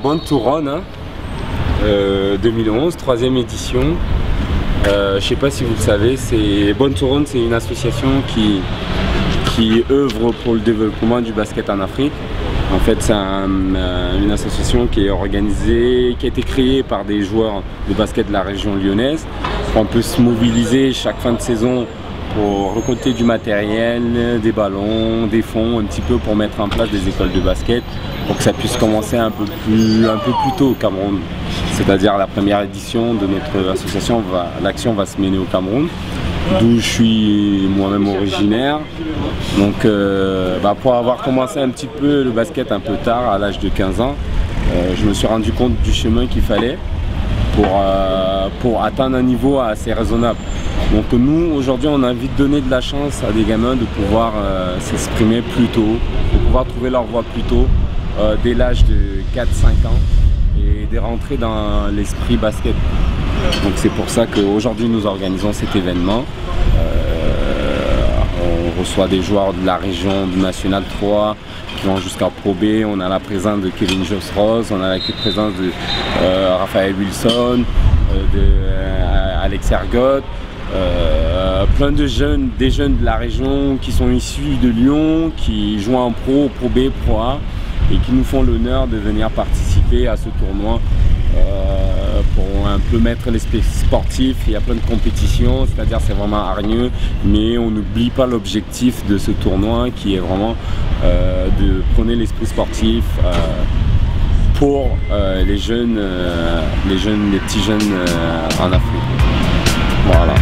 Born to Run, hein, 2011, 3e édition. Je ne sais pas si vous le savez, Born to Run, c'est une association qui œuvre pour le développement du basket en Afrique. En fait, c'est une association qui est organisée, qui a été créée par des joueurs de basket de la région lyonnaise. On peut se mobiliser chaque fin de saison pour récolter du matériel, des ballons, des fonds, un petit peu pour mettre en place des écoles de basket pour que ça puisse commencer un peu plus tôt au Cameroun. C'est-à-dire la première édition de notre association, l'action va se mener au Cameroun, d'où je suis moi-même originaire. Donc pour avoir commencé un petit peu le basket un peu tard, à l'âge de 15 ans, je me suis rendu compte du chemin qu'il fallait pour atteindre un niveau assez raisonnable. Donc nous, aujourd'hui, on a envie de donner de la chance à des gamins de pouvoir s'exprimer plus tôt, de pouvoir trouver leur voie plus tôt, dès l'âge de 4-5 ans, et de rentrer dans l'esprit basket. Donc c'est pour ça qu'aujourd'hui, nous organisons cet événement. On reçoit des joueurs de la région du National 3 qui vont jusqu'à Pro B. On a la présence de Kevin Joss-Rose, on a la présence de Raphaël Wilson, de Alex Ergotte, plein de jeunes, des jeunes de la région qui sont issus de Lyon, qui jouent en Pro B, Pro A et qui nous font l'honneur de venir participer à ce tournoi. Pour un peu mettre l'esprit sportif. Il y a plein de compétitions, c'est-à-dire c'est vraiment hargneux, mais on n'oublie pas l'objectif de ce tournoi qui est vraiment de prôner l'esprit sportif pour les petits jeunes en Afrique. Voilà.